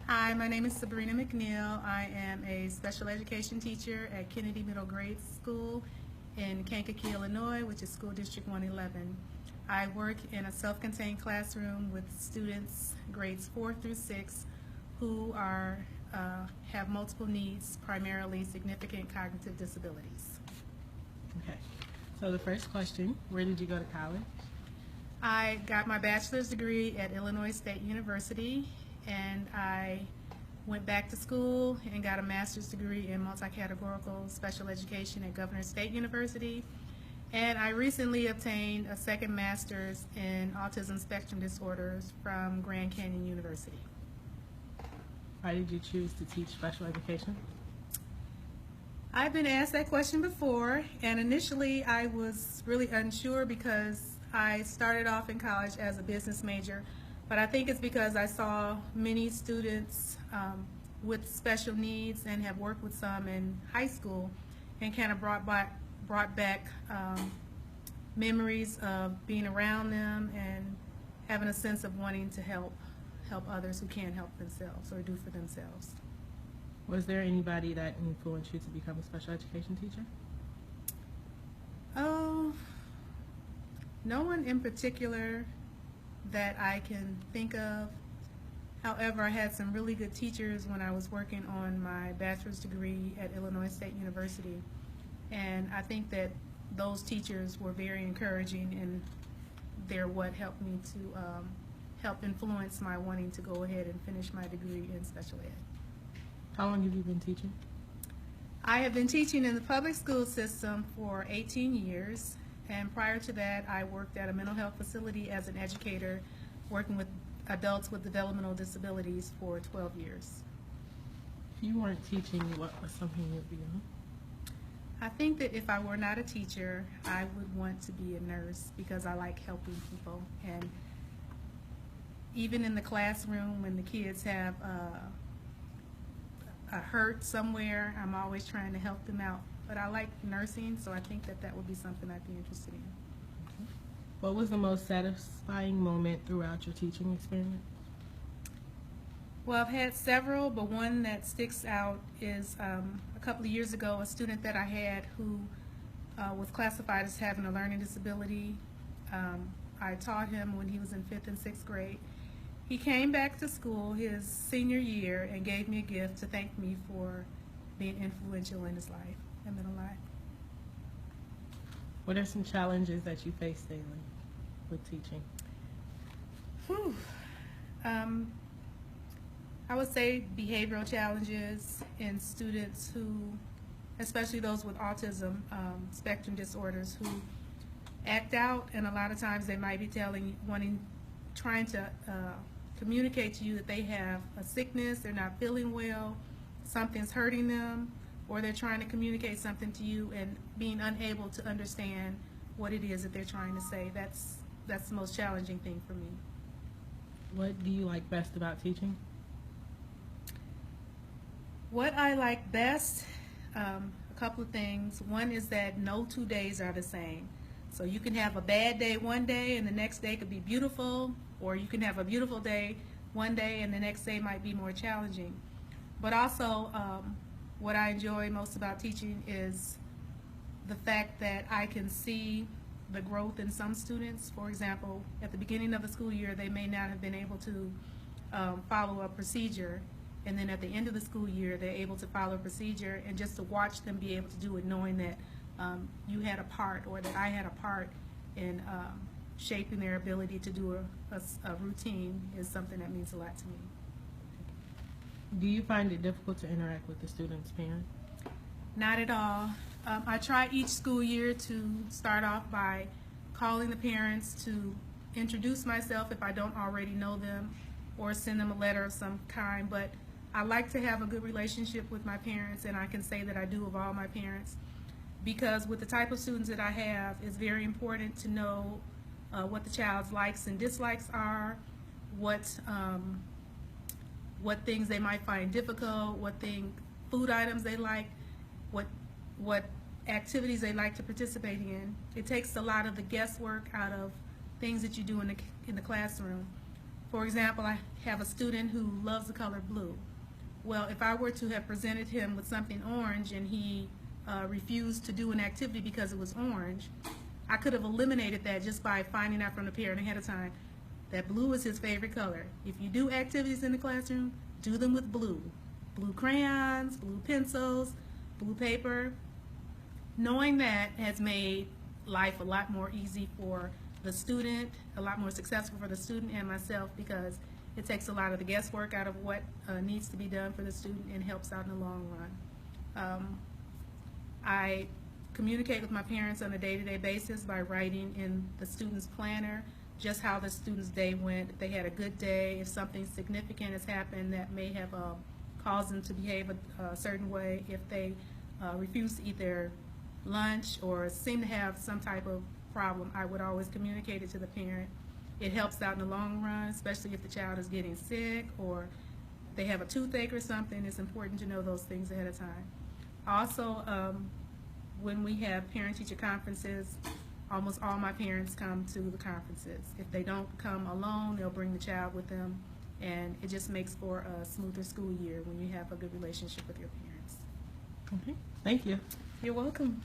Hi, my name is Sabrina McNeil. I am a special education teacher at Kennedy Middle Grade School in Kankakee, Illinois, which is School District 111. I work in a self-contained classroom with students grades 4 through 6 who have multiple needs, primarily significant cognitive disabilities. Okay. So the first question, where did you go to college? I got my bachelor's degree at Illinois State University, and I went back to school and got a master's degree in multi-categorical special education at Governor State University. And I recently obtained a second master's in autism spectrum disorders from Grand Canyon University. Why did you choose to teach special education? I've been asked that question before, and initially I was really unsure because I started off in college as a business major, but I think it's because I saw many students with special needs and have worked with some in high school, and kind of brought back memories of being around them and having a sense of wanting to help others who can't help themselves or do for themselves. Was there anybody that influenced you to become a special education teacher? Oh, no one in particular that I can think of. However, I had some really good teachers when I was working on my bachelor's degree at Illinois State University, and I think that those teachers were very encouraging, and they're what helped me to help influence my wanting to go ahead and finish my degree in special ed. How long have you been teaching? I have been teaching in the public school system for 18 years, and prior to that I worked at a mental health facility as an educator working with adults with developmental disabilities for 12 years. If you weren't teaching, what was something you'd be doing? I think that if I were not a teacher, I would want to be a nurse because I like helping people. And even in the classroom, when the kids have a hurt somewhere, I'm always trying to help them out. But I like nursing, so I think that that would be something I'd be interested in. Okay. What was the most satisfying moment throughout your teaching experience? Well, I've had several, but one that sticks out is a couple of years ago, a student that I had who was classified as having a learning disability. I taught him when he was in 5th and 6th grade. He came back to school his senior year and gave me a gift to thank me for being influential in his life, in middle life. What are some challenges that you face daily with teaching? Whew. I would say behavioral challenges in students who, especially those with autism spectrum disorders, who act out, and a lot of times they might be trying to communicate to you that they have a sickness, they're not feeling well, something's hurting them, or they're trying to communicate something to you and being unable to understand what it is that they're trying to say. That's the most challenging thing for me. What do you like best about teaching? What I like best, a couple of things. One is that no 2 days are the same. So you can have a bad day one day and the next day could be beautiful, or you can have a beautiful day one day and the next day might be more challenging. But also, what I enjoy most about teaching is the fact that I can see the growth in some students. For example, at the beginning of the school year, they may not have been able to follow a procedure, and then at the end of the school year, they're able to follow a procedure, and just to watch them be able to do it, knowing that you had a part, or that I had a part in shaping their ability to do a routine, is something that means a lot to me. Do you find it difficult to interact with the students' parents? Not at all. I try each school year to start off by calling the parents to introduce myself if I don't already know them, or send them a letter of some kind, but I like to have a good relationship with my parents, and I can say that I do of all my parents, because with the type of students that I have, it's very important to know what the child's likes and dislikes are, what things they might find difficult, food items they like, what activities they like to participate in. It takes a lot of the guesswork out of things that you do in the classroom. For example, I have a student who loves the color blue. Well, if I were to have presented him with something orange and he refused to do an activity because it was orange, I could have eliminated that just by finding out from the parent ahead of time that blue is his favorite color. If you do activities in the classroom, do them with blue. Blue crayons, blue pencils, blue paper. Knowing that has made life a lot more easy for the student, a lot more successful for the student and myself, because it takes a lot of the guesswork out of what needs to be done for the student and helps out in the long run. I communicate with my parents on a day-to-day basis by writing in the student's planner just how the student's day went, if they had a good day, if something significant has happened that may have caused them to behave a certain way, if they refuse to eat their lunch or seem to have some type of problem, I would always communicate it to the parent. It helps out in the long run, especially if the child is getting sick or they have a toothache or something. It's important to know those things ahead of time. Also, when we have parent-teacher conferences, almost all my parents come to the conferences. If they don't come alone, they'll bring the child with them, and it just makes for a smoother school year when you have a good relationship with your parents. Okay, thank you. You're welcome.